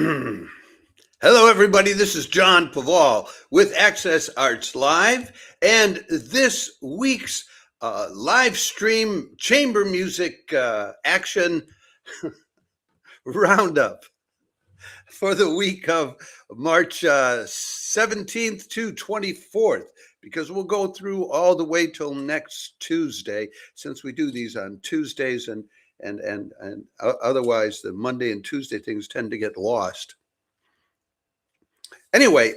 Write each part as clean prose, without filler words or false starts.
Hello, everybody. This is John Paval with Access Arts Live, and this week's live stream chamber music action roundup for the week of March 17th to 24th, because we'll go through all the way till next Tuesday, since we do these on Tuesdays, and otherwise the Monday and Tuesday things tend to get lost. Anyway,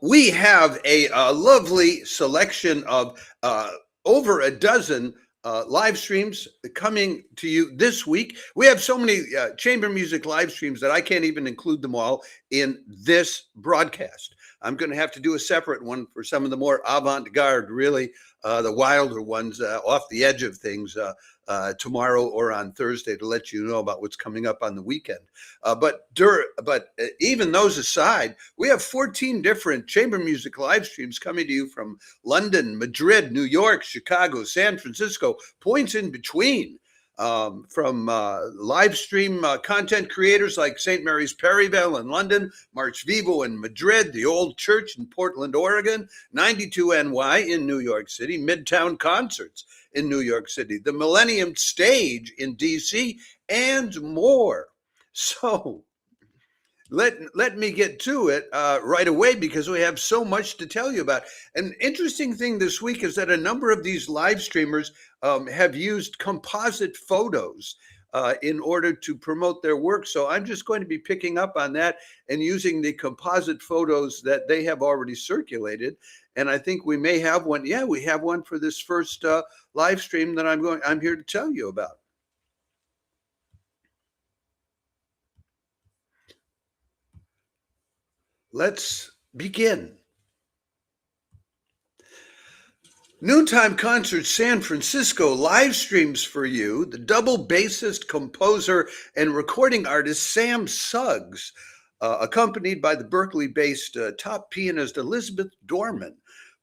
we have a lovely selection of over a dozen live streams coming to you this week. We have so many chamber music live streams that I can't even include them all in this broadcast. I'm going to have to do a separate one for some of the more avant-garde, really the wilder ones off the edge of things tomorrow or on Thursday, to let you know about what's coming up on the weekend. But even those aside, we have 14 different chamber music live streams coming to you from London, Madrid, New York, Chicago, San Francisco, points in between. From live stream content creators like St. Mary's Perryville in London, March Vivo in Madrid, the Old Church in Portland, Oregon, 92NY in New York City, Midtown Concerts in New York City, the Millennium Stage in DC, and more. So let me get to it right away, because we have so much to tell you about. An interesting thing this week is that a number of these live streamers have used composite photos in order to promote their work. So I'm just going to be picking up on that and using the composite photos that they have already circulated. And I think we may have one. Yeah, we have one for this first live stream that I'm here to tell you about. Let's begin. Noontime Concerts San Francisco live streams for you the double bassist, composer, and recording artist Sam Suggs, accompanied by the Berkeley-based top pianist Elisabeth Dorman,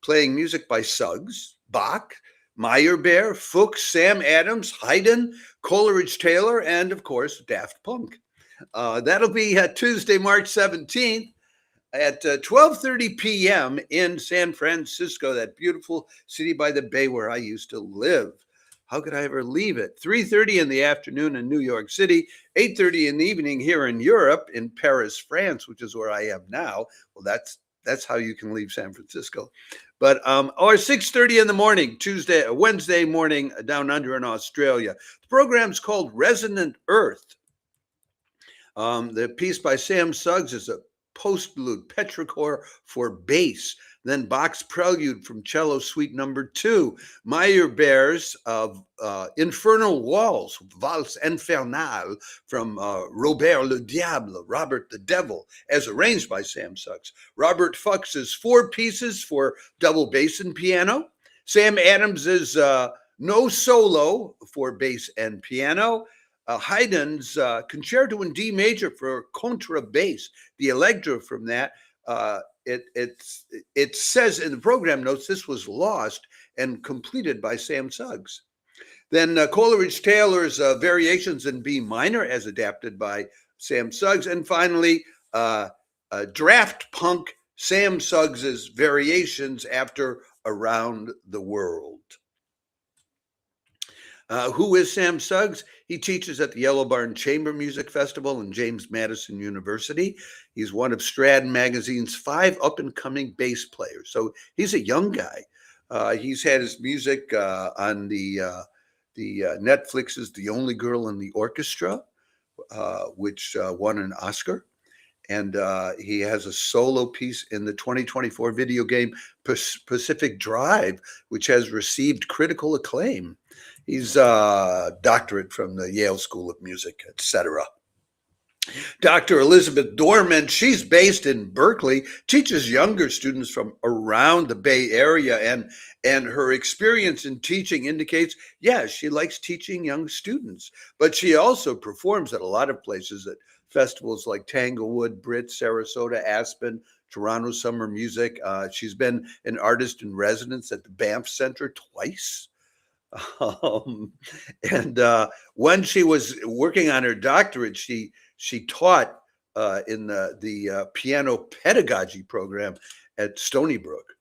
playing music by Suggs, Bach, Meyerbeer, Fuchs, Sam Adams, Haydn, Coleridge Taylor, and of course, Daft Punk. That'll be Tuesday, March 17th. At 12:30 p.m. in San Francisco, that beautiful city by the bay where I used to live. How could I ever leave it? 3:30 in the afternoon in New York City, 8:30 in the evening here in Europe, in Paris, France, which is where I am now. Well, that's how you can leave San Francisco. But or 6:30 in the morning, Wednesday morning down under in Australia. The program's called Resonant Earth. The piece by Sam Suggs is a postlude petrichor for bass, then Bach's Prelude from Cello Suite Number 2, Meyerbeer's Infernal Waltz, Valse Infernale from Robert le Diable, Robert the Devil, as arranged by Sam Suggs, Robert Fuchs's 4 pieces for double bass and piano, Sam Adams's No Solo for bass and piano, Haydn's Concerto in D major for contrabass, the Allegro from that. It says in the program notes this was lost and completed by Sam Suggs. Then Coleridge Taylor's Variations in B minor, as adapted by Sam Suggs. And finally, Draft Punk, Sam Suggs's Variations after Around the World. Who is Sam Suggs? He teaches at the Yellow Barn Chamber Music Festival and James Madison University. He's one of Strad Magazine's 5 up-and-coming bass players. So he's a young guy. He's had his music on the Netflix's The Only Girl in the Orchestra, which won an Oscar. And he has a solo piece in the 2024 video game Pacific Drive, which has received critical acclaim. He's a doctorate from the Yale School of Music, etc. Dr. Elisabeth Dorman, she's based in Berkeley, teaches younger students from around the Bay Area, and her experience in teaching indicates, yeah, she likes teaching young students, but she also performs at a lot of places, at festivals like Tanglewood, Brit, Sarasota, Aspen, Toronto Summer Music. She's been an artist in residence at the Banff Center twice. And when she was working on her doctorate, she taught in the piano pedagogy program at Stony Brook.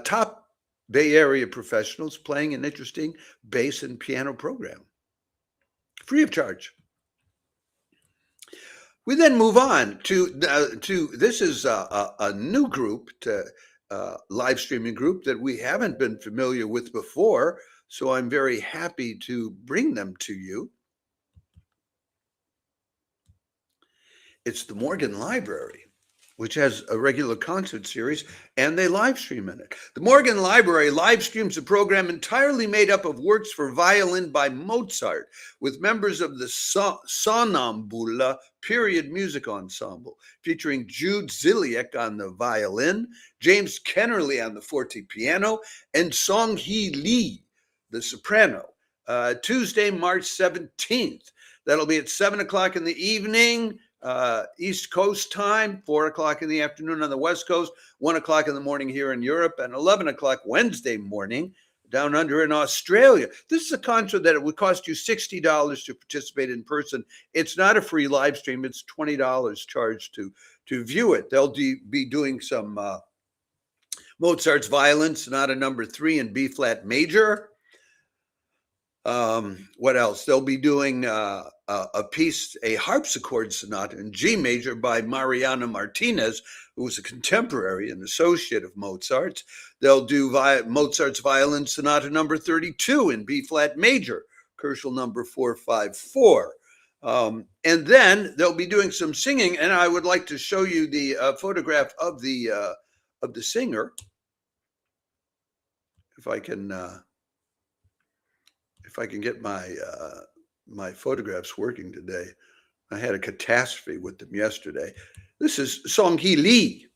Top Bay Area professionals playing an interesting bass and piano program, free of charge. We then move on to this is a new group, live streaming group that we haven't been familiar with before. So I'm very happy to bring them to you. It's the Morgan Library, which has a regular concert series, and they live stream in it. The Morgan Library live streams a program entirely made up of works for violin by Mozart, with members of the Sonnambula period music ensemble, featuring Jude Ziliak on the violin, James Kennerly on the forte piano, and Song Hee Lee, the soprano. Tuesday, March 17th. That'll be at 7 o'clock in the evening. East Coast time, 4 o'clock in the afternoon on the West Coast, 1 o'clock in the morning here in Europe, and 11 o'clock Wednesday morning down under in Australia. This is a concert that it would cost you $60 to participate in person. It's not a free live stream. It's $20 charged to view it. They'll be doing some Mozart's Violin Sonata No. 3 in B flat major. What else? They'll be doing a piece, a harpsichord sonata in G major by Mariana Martinez, who was a contemporary and associate of Mozart's. They'll do Mozart's Violin Sonata No. 32 in B flat major, Herschel No. 454. And then they'll be doing some singing, and I would like to show you the photograph of the singer, if I can get my photographs working today. I had a catastrophe with them yesterday. This is Song Hee Lee,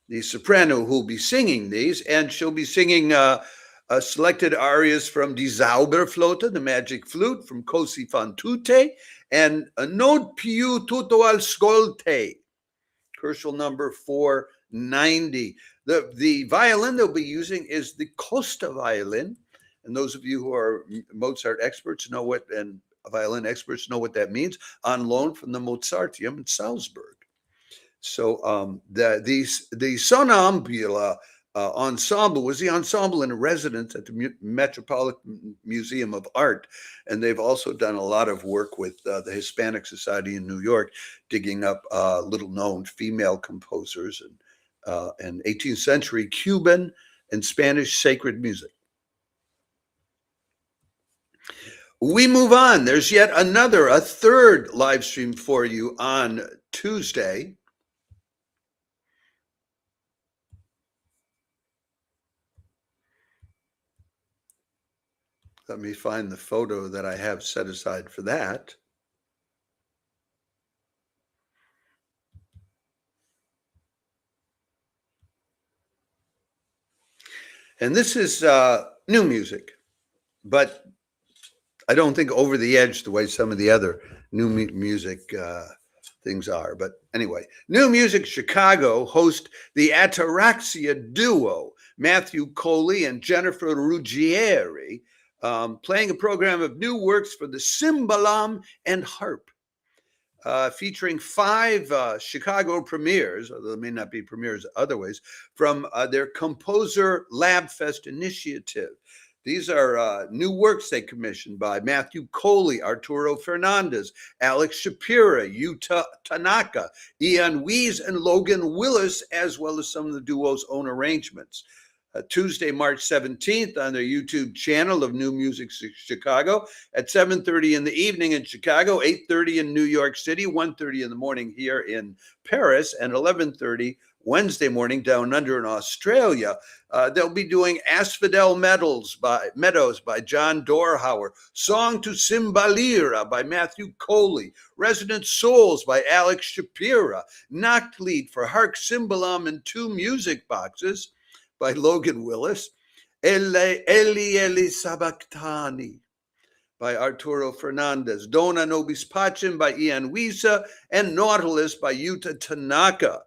the soprano who'll be singing these, and she'll be singing selected arias from Die Zauberflöte, the Magic Flute, from Così fan tutte, and Non più tutto ascolte, Herschel No. 490. The violin they'll be using is the Costa violin. And those of you who are Mozart experts know what, and violin experts know what that means, on loan from the Mozarteum in Salzburg. So the Sonnambula ensemble was the ensemble in residence at the Metropolitan Museum of Art. And they've also done a lot of work with the Hispanic Society in New York, digging up little known female composers and 18th century Cuban and Spanish sacred music. We move on. There's yet a third live stream for you on Tuesday. Let me find the photo that I have set aside for that. And this is new music, but I don't think over the edge the way some of the other new music things are. But anyway, New Music Chicago host the Ataraxia duo, Matthew Coley and Jennifer Ruggieri, playing a program of new works for the cymbalum and harp, featuring 5 Chicago premieres, although there may not be premieres other ways, from their Composer Lab Fest initiative. These are new works they commissioned by Matthew Coley, Arturo Fernandez, Alex Shapira, Yuta Tanaka, Ian Weiss, and Logan Willis, as well as some of the duo's own arrangements. Tuesday, March 17th on their YouTube channel of New Music Chicago at 7:30 in the evening in Chicago, 8:30 in New York City, 1:30 in the morning here in Paris, and 11:30 Wednesday morning down under in Australia. They'll be doing Asphodel Meadows by John Dorhauer, Song to Cymbalira by Matthew Coley, Resonant Souls by Alex Shapira, Nachtlied for Hark Cymbalum and 2 Music Boxes by Logan Willis, Elisabeth by Arturo Fernandez, Dona Nobis Pacem by Ian Wisa, and Nautilus by Yuta Tanaka.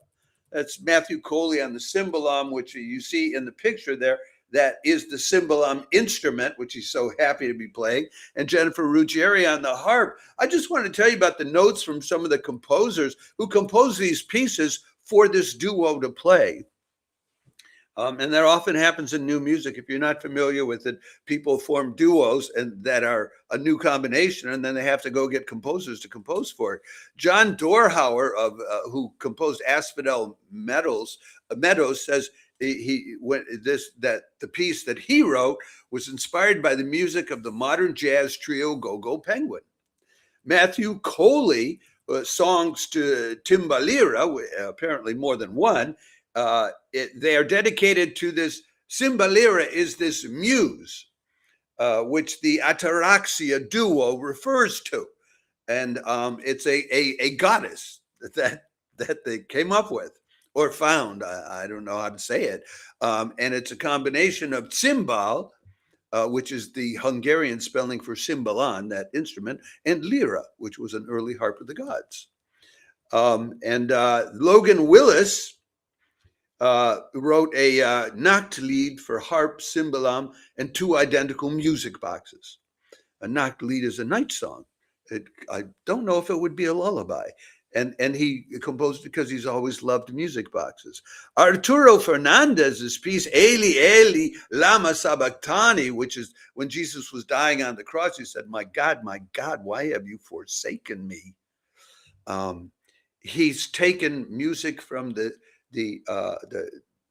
That's Matthew Coley on the cymbalum, which you see in the picture there. that is the cymbalum instrument, which he's so happy to be playing, and Jennifer Ruggieri on the harp. I just want to tell you about the notes from some of the composers who composed these pieces for this duo to play. And that often happens in new music. If you're not familiar with it, people form duos and that are a new combination, and then they have to go get composers to compose for it. John Dorhauer, who composed Asphodel Meadows, says that the piece that he wrote was inspired by the music of the modern jazz trio Go-Go Penguin. Matthew Coley, songs to Timbalira, apparently more than one. They are dedicated to this. Cymbalira is this muse, which the Ataraxia duo refers to, and it's a goddess that they came up with or found. I don't know how to say it, and it's a combination of cymbal, which is the Hungarian spelling for cymbalon, that instrument, and lira, which was an early harp of the gods. And Logan Willis wrote a Nachtlied for harp, cymbalum, and two identical music boxes. A Nachtlied is a night song. I don't know if it would be a lullaby. And he composed it because he's always loved music boxes. Arturo Fernandez's piece, Eli, Eli, lama sabachthani, which is when Jesus was dying on the cross, he said, my God, why have you forsaken me? He's taken music from the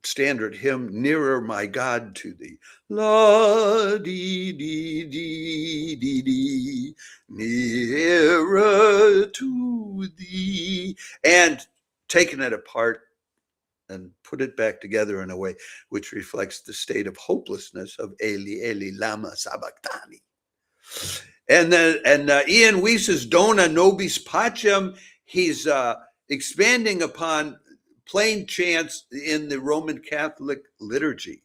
standard hymn, Nearer My God to Thee. La dee dee dee dee dee, nearer to thee, and taken it apart and put it back together in a way which reflects the state of hopelessness of Eli Eli lama sabachthani. And then Ian Weiss's Dona Nobis Pacem, he's expanding upon plain chants in the Roman Catholic liturgy.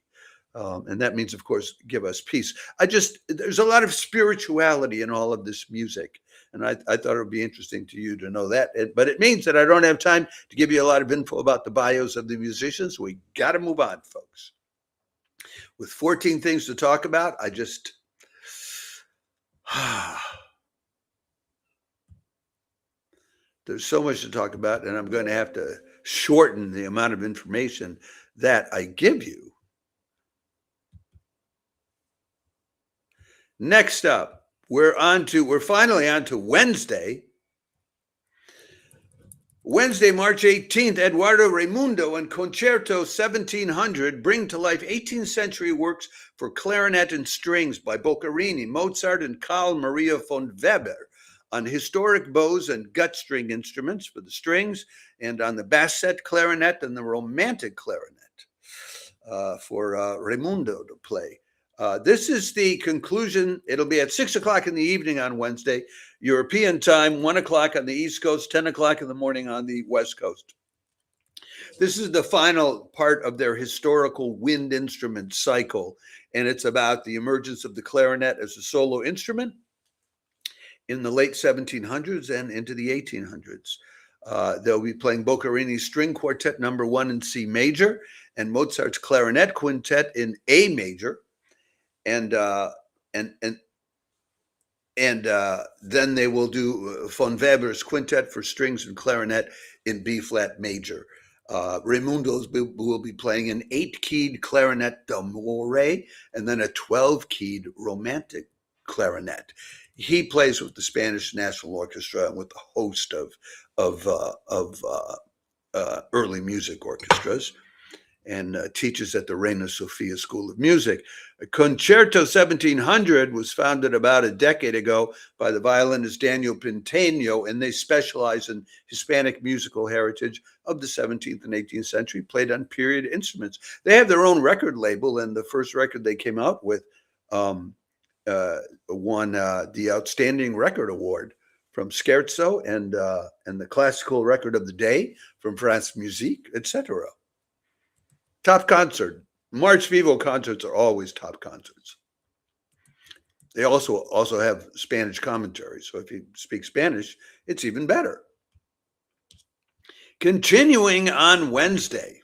And that means, of course, give us peace. There's a lot of spirituality in all of this music. And I thought it would be interesting to you to know that. But it means that I don't have time to give you a lot of info about the bios of the musicians. We got to move on, folks. With 14 things to talk about, there's so much to talk about, and I'm going to have to shorten the amount of information that I give you. Next up, we're finally on to Wednesday. Wednesday, March 18th, Eduardo Raimundo and Concerto 1700 bring to life 18th century works for clarinet and strings by Boccherini, Mozart, and Carl Maria von Weber, on historic bows and gut string instruments for the strings, and on the bassette clarinet and the romantic clarinet for Raimundo to play. This is the conclusion. It'll be at 6 o'clock in the evening on Wednesday, European time, 1 o'clock on the East Coast, 10 o'clock in the morning on the West Coast. This is the final part of their historical wind instrument cycle, and it's about the emergence of the clarinet as a solo instrument in the late 1700s and into the 1800s. They'll be playing Boccherini's String Quartet No. 1 in C major and Mozart's Clarinet Quintet in A major, and then they will do von Weber's Quintet for strings and clarinet in B flat major. Raimundo's will be playing an 8-keyed clarinet d'amore and then a 12-keyed romantic clarinet. He plays with the Spanish National Orchestra and with a host of early music orchestras, and teaches at the Reina Sofia School of Music. Concerto 1700 was founded about a decade ago by the violinist Daniel Pinteño, and they specialize in Hispanic musical heritage of the 17th and 18th century, played on period instruments. They have their own record label, and the first record they came out with won the Outstanding Record Award from Scherzo and the Classical Record of the Day from France Musique, etc. Top concert. March Vivo concerts are always top concerts. They also have Spanish commentary, so if you speak Spanish, it's even better. Continuing on Wednesday,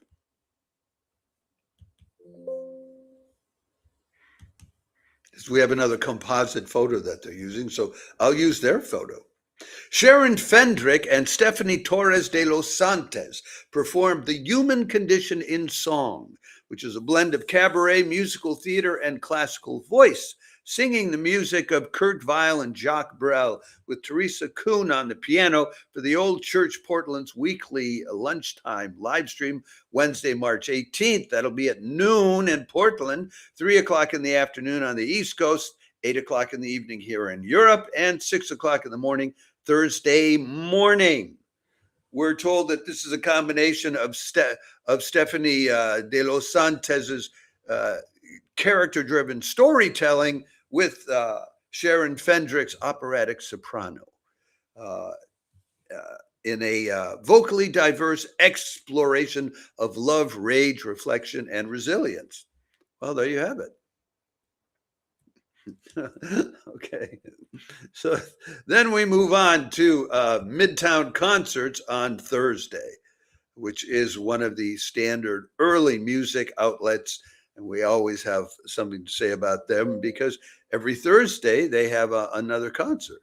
We have another composite photo that they're using, so I'll use their photo. Sharon Fendrich and Stephanie Torres de los Santos performed The Human Condition in Song, which is a blend of cabaret, musical theater, and classical voice, singing the music of Kurt Weill and Jacques Brel, with Teresa Kuhn on the piano for the Old Church Portland's weekly lunchtime live stream, Wednesday, March 18th. That'll be at noon in Portland, 3 o'clock in the afternoon on the East Coast, 8 o'clock in the evening here in Europe, and 6 o'clock in the morning, Thursday morning. We're told that this is a combination of Stephanie de los Santos's character-driven storytelling with Sharon Fendrich's operatic soprano in a vocally diverse exploration of love, rage, reflection, and resilience. Well, there you have it. Okay, so then we move on to Midtown Concerts on Thursday, which is one of the standard early music outlets. And we always have something to say about them because every Thursday they have another concert.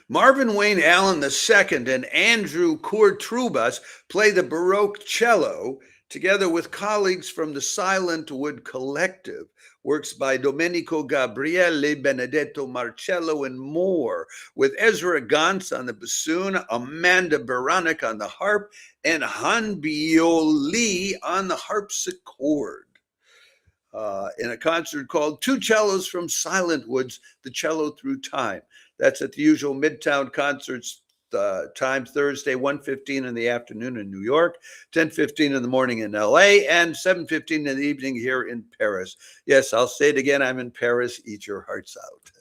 Marvin Wayne Allen II and Andrew Courtrubas play the Baroque cello together with colleagues from the Silentwood Collective, works by Domenico Gabriele, Benedetto Marcello, and more, with Ezra Gantz on the bassoon, Amanda Baranek on the harp, and Han Bioli on the harpsichord. In a concert called Two Cellos from Silentwoods, the Cello Through Time. That's at the usual Midtown Concerts time, Thursday, 1:15 in the afternoon in New York, 10:15 in the morning in LA, and 7:15 in the evening here in Paris. Yes, I'll say it again, I'm in Paris, eat your hearts out.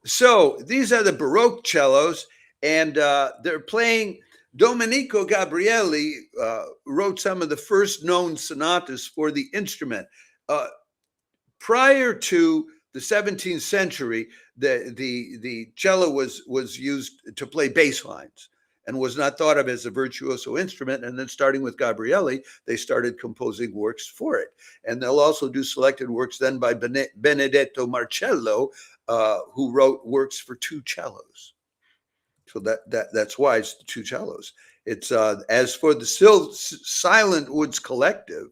So these are the Baroque cellos, and they're playing. Domenico Gabriele wrote some of the first known sonatas for the instrument. Prior to the 17th century, the cello was used to play bass lines and was not thought of as a virtuoso instrument. And then starting with Gabriele, they started composing works for it. And they'll also do selected works then by Benedetto Marcello, who wrote works for two cellos. So that's why it's the two cellos. It's as for the Silentwoods Collective,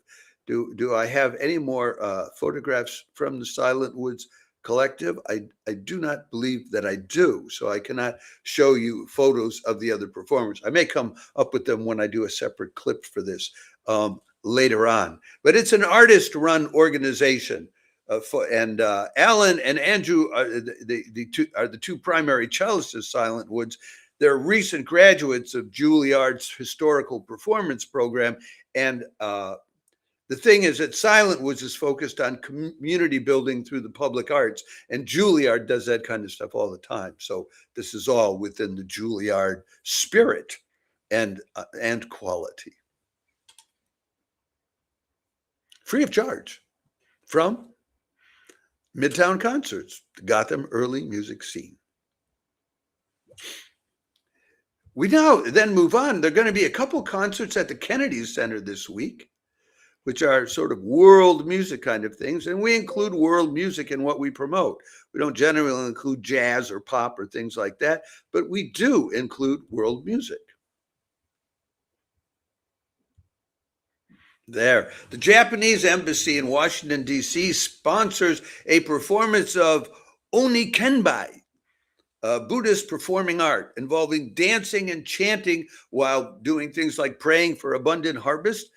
do I have any more photographs from the Silentwoods Collective? I do not believe that I do, so I cannot show you photos of the other performers. I may come up with them when I do a separate clip for this later on. But it's an artist-run organization. And Alan and Andrew are the two primary cellists of Silentwoods. They're recent graduates of Juilliard's historical performance program. And the thing is that Silentwoods is focused on community building through the public arts, and Juilliard does that kind of stuff all the time. So this is all within the Juilliard spirit and quality. Free of charge from Midtown Concerts, the Gotham early music scene. We now then move on. There are going to be a couple concerts at the Kennedy Center this week, which are sort of world music kind of things. And we include world music in what we promote. We don't generally include jazz or pop or things like that, but we do include world music. There. The Japanese embassy in Washington, D.C. sponsors a performance of Onikenbai, Buddhist performing art involving dancing and chanting while doing things like praying for abundant harvest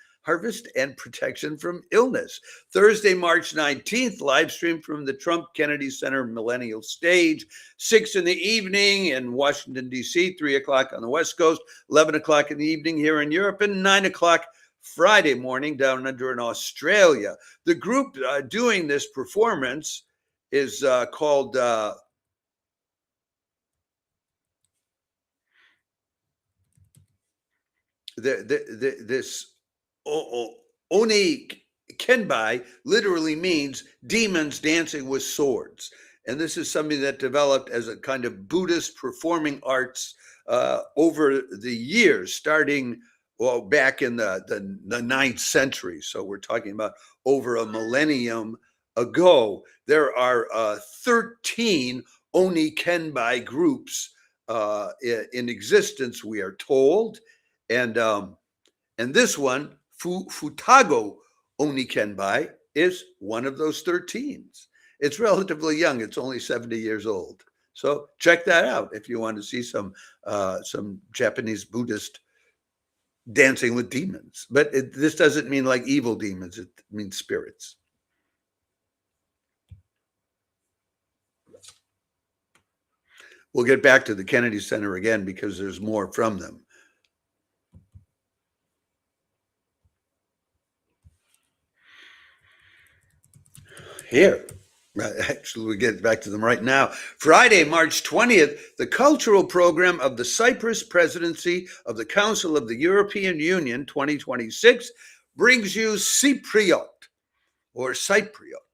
and protection from illness. Thursday, March 19th, live stream from the Trump Kennedy Center Millennial Stage, 6 in the evening in Washington, D.C., 3 o'clock on the West Coast, 11 o'clock in the evening here in Europe, and 9 o'clock Friday morning down under in Australia. The group doing this performance is called this Oni Kenbai literally means demons dancing with swords. And this is something that developed as a kind of Buddhist performing arts over the years, starting well, back in the 9th century. So we're talking about over a millennium ago. There are 13 Oni Kenbai groups in existence, we are told. And this one, Futago Oni Kenbai, is one of those 13s. It's relatively young. It's only 70 years old. So check that out if you want to see some Japanese Buddhist dancing with demons. But this doesn't mean like evil demons. It means spirits. We'll get back to the Kennedy Center again because there's more from them. Here, actually, we get back to them right now. Friday, March 20th, the cultural program of the Cyprus Presidency of the Council of the European Union 2026 brings you Cypriot, or Cypriot,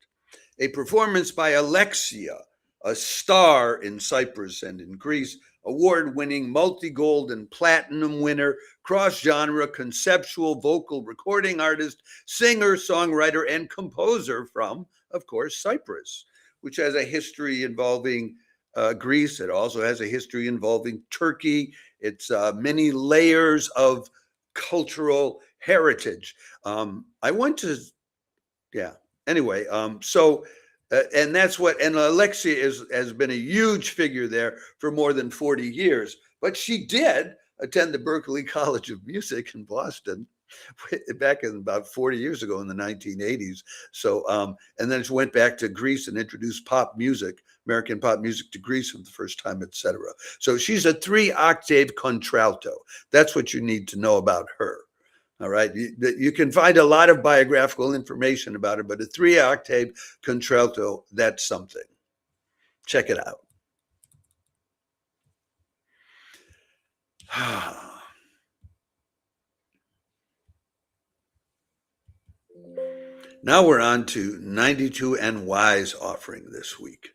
a performance by Alexia, a star in Cyprus and in Greece, award-winning multi-gold and platinum winner, cross-genre conceptual vocal recording artist, singer, songwriter, and composer from, of course, Cyprus, which has a history involving Greece. It also has a history involving Turkey. It's many layers of cultural heritage. I went to, anyway, and that's what, and Alexia has been a huge figure there for more than 40 years. But she did attend the Berklee College of Music in Boston back in about 40 years ago in the 1980s. So, and then she went back to Greece and introduced pop music, American pop music to Greece for the first time, etc. So she's a 3-octave contralto. That's what you need to know about her. All right. You can find a lot of biographical information about her, but a 3-octave contralto, that's something. Check it out. Now we're on to 92NY's offering this week,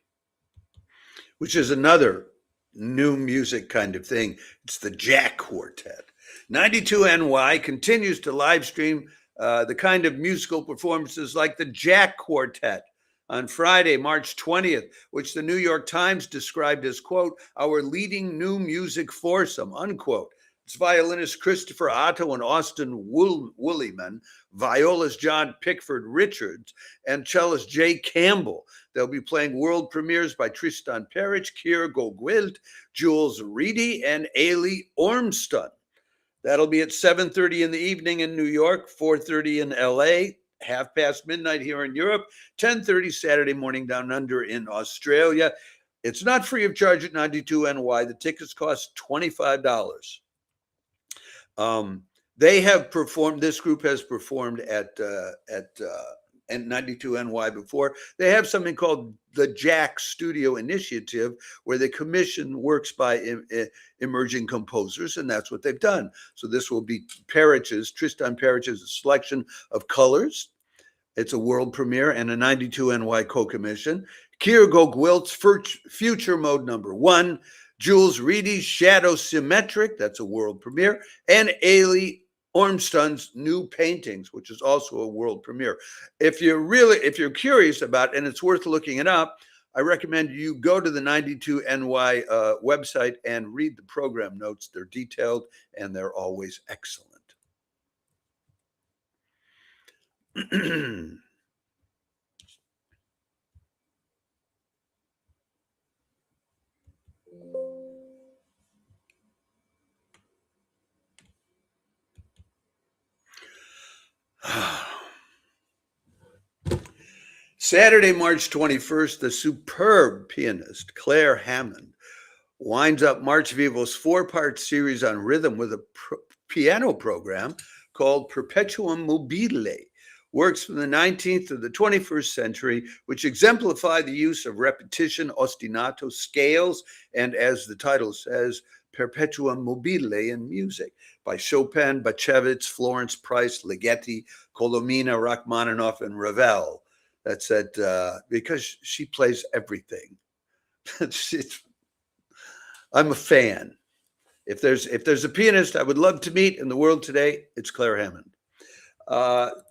which is another new music kind of thing. It's the Jack Quartet. 92NY continues to live stream the kind of musical performances like the Jack Quartet on Friday, March 20th, which the New York Times described as, quote, our leading new music foursome, unquote. It's violinist Christopher Otto and Austin Woollyman, violist John Pickford Richards, and cellist Jay Campbell. They'll be playing world premieres by Tristan Peric, Keir Gogwilt, Jules Reedy, and Ailey Ormston. That'll be at 7:30 in the evening in New York, 4:30 in LA, midnight here in Europe, 10:30 Saturday morning down under in Australia. It's not free of charge at 92NY. The tickets cost $25. They have performed, this group has performed at 92NY before. They have something called the Jack Studio Initiative, where they commission works by emerging composers, and that's what they've done. So this will be Tristan Peric's selection of colors. It's a world premiere and a 92NY co-commission. Keir Gogwilt's Future Mode #1, Jules Reedy's Shadow Symmetric, that's a world premiere, and Ailey Ormston's New Paintings, which is also a world premiere. If you're curious about it, and it's worth looking it up, I recommend you go to the 92NY website and read the program notes. They're detailed and they're always excellent. Saturday, March 21st, the superb pianist Claire Hammond winds up March Vivo's 4-part series on rhythm with a piano program called Perpetuum Mobile, works from the 19th to the 21st century, which exemplify the use of repetition, ostinato, scales, and, as the title says, Perpetuum Mobile in music by Chopin, Bachevitz, Florence Price, Ligeti, Colomina, Rachmaninoff, and Ravel. That's it, because she plays everything. I'm a fan. If there's a pianist I would love to meet in the world today, it's Claire Hammond.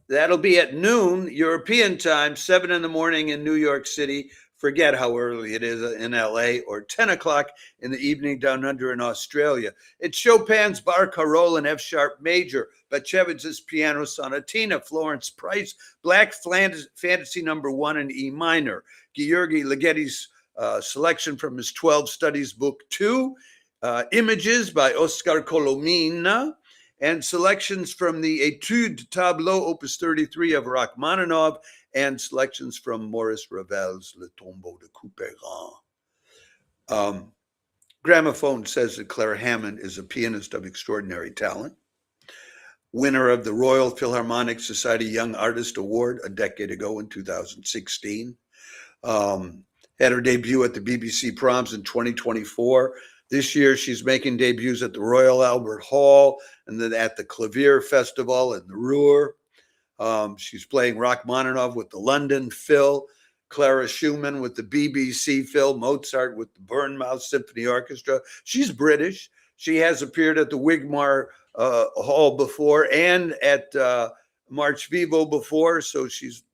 That'll be at noon European time, 7 in the morning in New York City. Forget how early it is in LA, or 10 o'clock in the evening down under in Australia. It's Chopin's Barcarolle in F sharp major, Batchevich's Piano Sonatina, Florence Price, Black Fantasy No. 1 in E minor, Gheorghe Ligeti's selection from his 12 Studies Book 2, Images by Oscar Colomina, and selections from the Etude Tableau, Opus 33 of Rachmaninoff, and selections from Maurice Ravel's Le Tombeau de Couperin. Gramophone says that Claire Hammond is a pianist of extraordinary talent, winner of the Royal Philharmonic Society Young Artist Award a decade ago in 2016. Had her debut at the BBC Proms in 2024. This year, she's making debuts at the Royal Albert Hall and then at the Clavier Festival in the Ruhr. She's playing Rachmaninoff with the London Phil, Clara Schumann with the BBC Phil, Mozart with the Bournemouth Symphony Orchestra. She's British. She has appeared at the Wigmar Hall before and at March Vivo before, so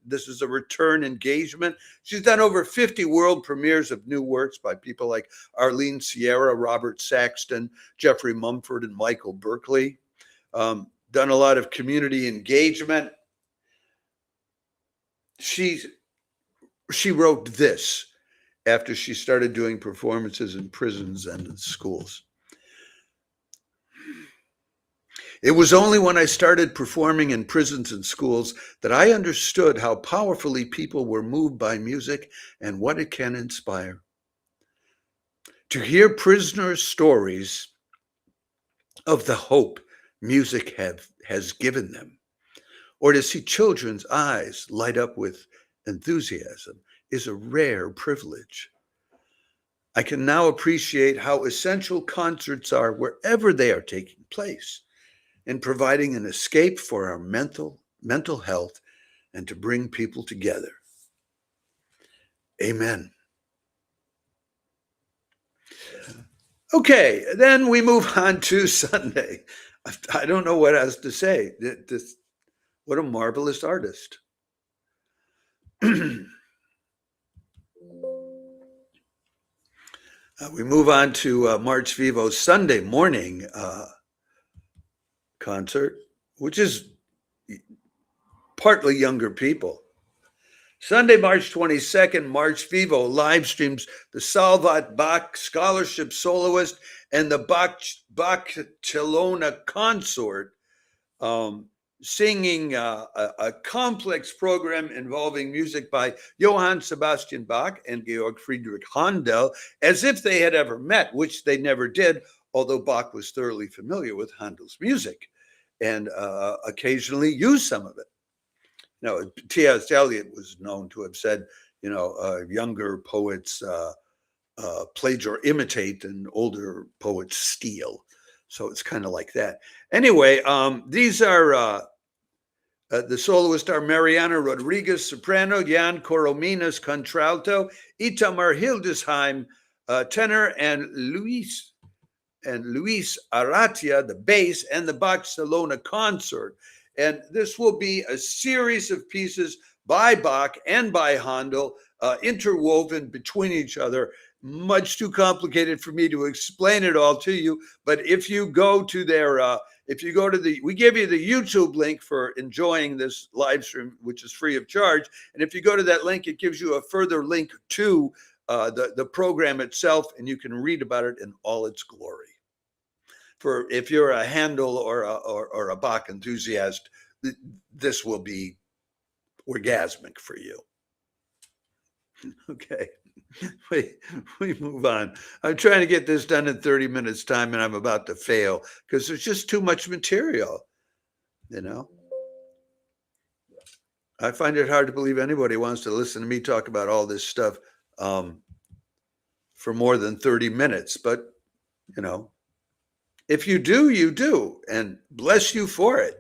this is a return engagement. She's done over 50 world premieres of new works by people like Arlene Sierra, Robert Saxton, Jeffrey Mumford, and Michael Berkeley. Done a lot of community engagement. She wrote this after she started doing performances in prisons and in schools. It was only when I started performing in prisons and schools that I understood how powerfully people were moved by music and what it can inspire. To hear prisoners' stories of the hope music has given them, or to see children's eyes light up with enthusiasm, is a rare privilege. I can now appreciate how essential concerts are wherever they are taking place, in providing an escape for our mental health and to bring people together. Amen. Okay, then we move on to Sunday. I don't know what else to say. What a marvelous artist. We move on to March Vivo's Sunday morning concert, which is partly younger people. Sunday, March 22nd, March Vivo live streams the Salvat Bach Scholarship Soloist and the Bach Cellona Consort, singing a complex program involving music by Johann Sebastian Bach and Georg Friedrich Handel, as if they had ever met, which they never did, although Bach was thoroughly familiar with Handel's music and occasionally used some of it. T.S. Eliot was known to have said, younger poets plagiarize or imitate and older poets steal. So it's kind of like that. Anyway, these are the soloists are Mariana Rodriguez, soprano, Jan Corominas, contralto, Itamar Hildesheim, tenor, and Luis Aratia, the bass, and the Bach Cellona Consort. And this will be a series of pieces by Bach and by Handel, interwoven between each other. Much too complicated for me to explain it all to you. But if you go to their, we give you the YouTube link for enjoying this live stream, which is free of charge. And if you go to that link, it gives you a further link to the program itself, and you can read about it in all its glory. For if you're a Handel or a Bach enthusiast, this will be orgasmic for you. Okay, we move on. I'm trying to get this done in 30 minutes time, and I'm about to fail because there's just too much material, I find it hard to believe anybody wants to listen to me talk about all this stuff for more than 30 minutes, but, if you do, you do, and bless you for it.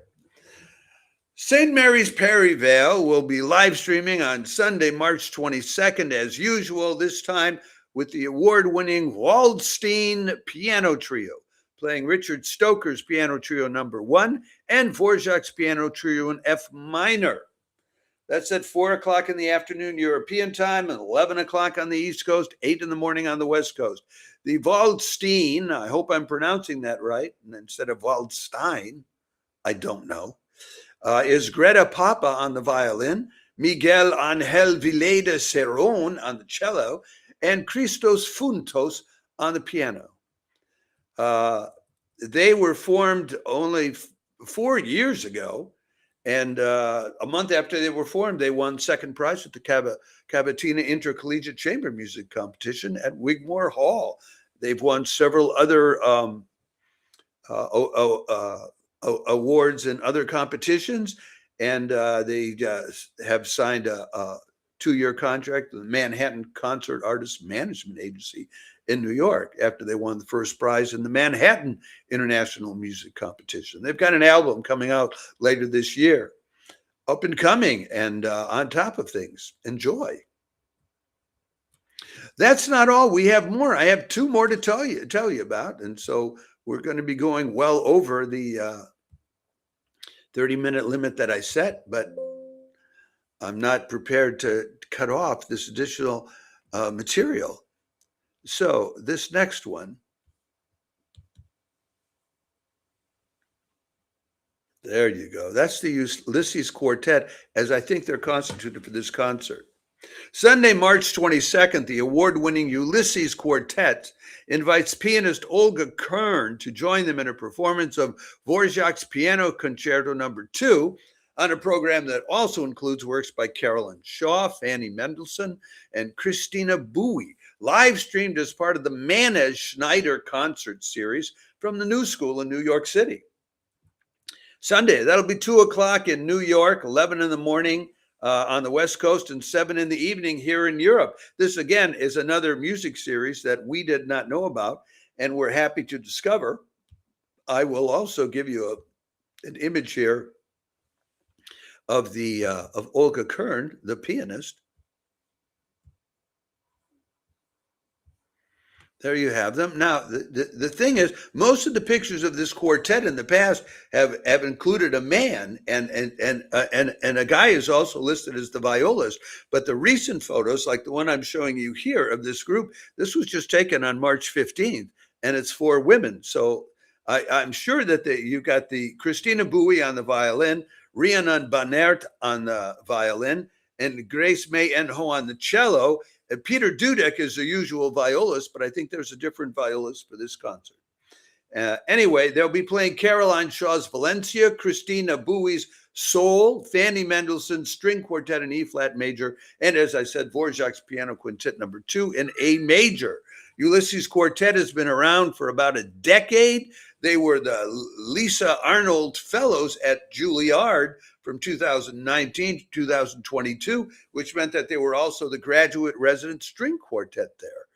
St. Mary's Perryvale will be live streaming on Sunday, March 22nd, as usual, this time with the award-winning Waldstein Piano Trio, playing Richard Stoker's Piano Trio number 1 and Dvorak's Piano Trio in F minor. That's at 4 o'clock in the afternoon European time and 11 o'clock on the East Coast, 8 in the morning on the West Coast. The Waldstein, I hope I'm pronouncing that right, instead of Waldstein, I don't know, is Greta Papa on the violin, Miguel Angel Vileda Cerón on the cello, and Christos Funtos on the piano. They were formed only 4 years ago, and a month after they were formed, they won second prize at the Cavatina Intercollegiate Chamber Music Competition at Wigmore Hall. They've won several other awards and other competitions, and they have signed a 2-year contract with the Manhattan Concert Artists Management Agency in New York after they won the first prize in the Manhattan International Music Competition. They've got an album coming out later this year, up and coming and on top of things. Enjoy. That's not all. We have more. I have 2 more to tell you about, and so we're going to be going well over the 30-minute limit that I set, but I'm not prepared to cut off this additional material. So this next one, there you go. That's the Ulysses Quartet, as I think they're constituted for this concert. Sunday, March 22nd, the award-winning Ulysses Quartet invites pianist Olga Kern to join them in a performance of Dvorak's Piano Concerto No. 2 on a program that also includes works by Carolyn Shaw, Fanny Mendelssohn, and Christina Bowie, live streamed as part of the Manez Schneider concert series from the New School in New York City. Sunday, that'll be 2 o'clock in New York, 11 in the morning on the West Coast, and 7 in the evening here in Europe. This, again, is another music series that we did not know about, and we're happy to discover. I will also give you an image here of Olga Kern, the pianist. There you have them. Now, the thing is, most of the pictures of this quartet in the past have included a man, and a guy is also listed as the violist. But the recent photos, like the one I'm showing you here of this group, this was just taken on March 15th, and it's 4 women. So I'm sure that you've got the Christina Bowie on the violin, Rhiannon Bonnert on the violin, and Grace May Enho on the cello. And Peter Dudek is the usual violist, but I think there's a different violist for this concert. Anyway, they'll be playing Caroline Shaw's Valencia, Christina Bowie's Soul, Fanny Mendelssohn's String Quartet in E-flat major, and as I said, Dvorak's Piano Quintet No. 2 in A major. Ulysses Quartet has been around for about a decade. They were the Lisa Arnold Fellows at Juilliard from 2019 to 2022, which meant that they were also the graduate resident string quartet there.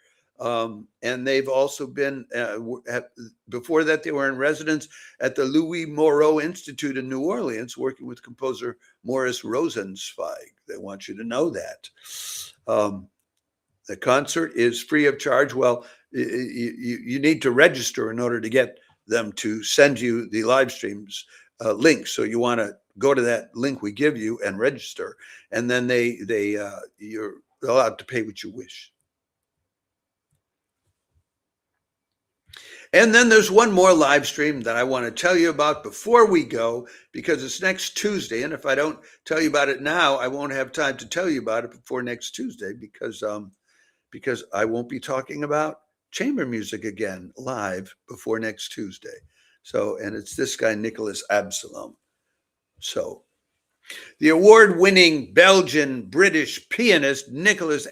And they've also been, before that, they were in residence at the Louis Moreau Institute in New Orleans, working with composer Morris Rosenzweig. They want you to know that. The concert is free of charge. Well, you need to register in order to get them to send you the live streams link. So you want to go to that link we give you and register, and then you're allowed to pay what you wish. And then there's one more live stream that I want to tell you about before we go, because it's next Tuesday. And if I don't tell you about it now, I won't have time to tell you about it before next Tuesday, because I won't be talking about chamber music again live before next Tuesday. So, and it's this guy, Nicholas Absalom. So the award-winning Belgian-British pianist Nicholas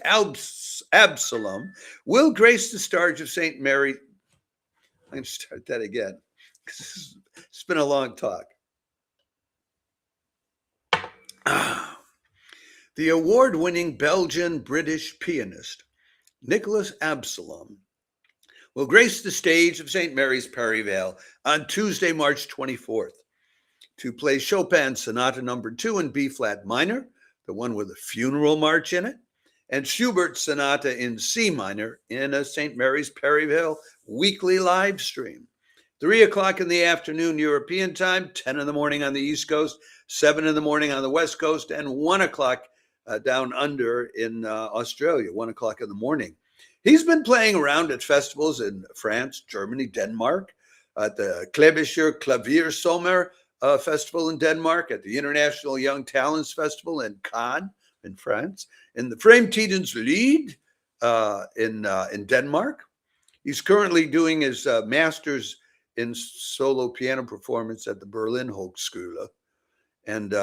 Absalom will grace the stage of St. Mary. I'm going to start that again. It's been a long talk. The award-winning Belgian-British pianist Nicholas Absalom will grace the stage of St. Mary's Perryvale on Tuesday, March 24th. To play Chopin's Sonata No. 2 in B-flat minor, the one with a funeral march in it, and Schubert's Sonata in C minor in a St. Mary's Perryvale weekly live stream. 3 o'clock in the afternoon European time, 10 in the morning on the East Coast, 7 in the morning on the West Coast, and 1 o'clock down under in Australia, 1 o'clock in the morning. He's been playing around at festivals in France, Germany, Denmark, at the Klevischer Klaviersommer Festival in Denmark, at the International Young Talents Festival in Cannes in France, in the Fremtidens Lied in Denmark. He's currently doing his master's in solo piano performance at the Berlin Hochschule, and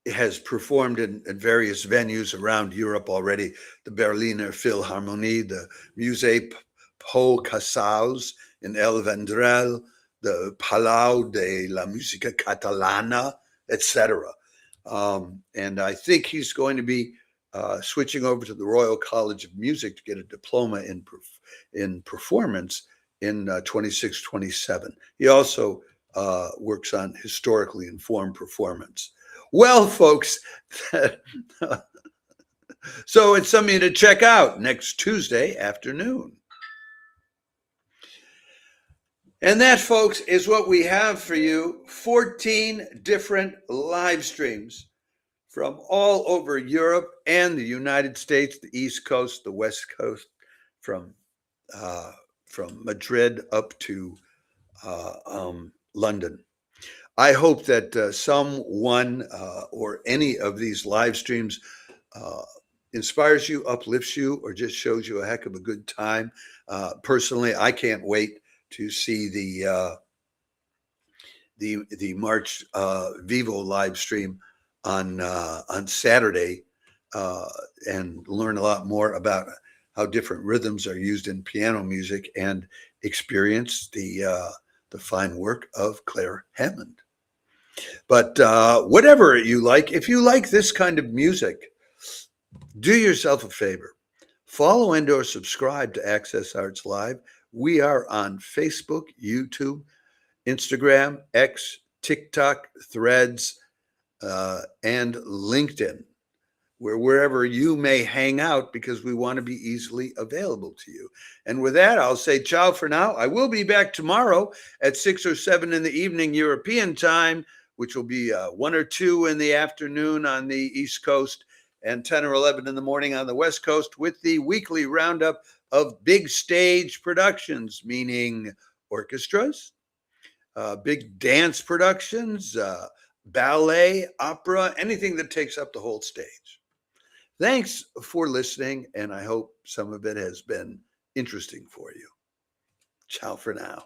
has performed in various venues around Europe already. The Berliner Philharmonie, the Musée Pau Casals in El Vendrell, the Palau de la Música Catalana, etc. And I think he's going to be switching over to the Royal College of Music to get a diploma in performance in 26-27. He also works on historically informed performance. Well, folks, so it's something to check out next Tuesday afternoon. And that, folks, is what we have for you. 14 different live streams from all over Europe and the United States, the East Coast, the West Coast, from Madrid up to London. I hope that someone or any of these live streams inspires you, uplifts you, or just shows you a heck of a good time. Personally, I can't wait to see the March Vivo live stream on Saturday and learn a lot more about how different rhythms are used in piano music and experience the fine work of Claire Hammond. But whatever you like, if you like this kind of music, do yourself a favor. Follow and or subscribe to Access Arts Live. We are on Facebook, YouTube, Instagram, X, TikTok, Threads, and LinkedIn. Wherever you may hang out, because we want to be easily available to you. And with that, I'll say ciao for now. I will be back tomorrow at 6 or 7 in the evening European time, which will be 1 or 2 in the afternoon on the East Coast and 10 or 11 in the morning on the West Coast, with the weekly roundup of big stage productions, meaning orchestras, big dance productions, ballet, opera, anything that takes up the whole stage. Thanks for listening, and I hope some of it has been interesting for you. Ciao for now.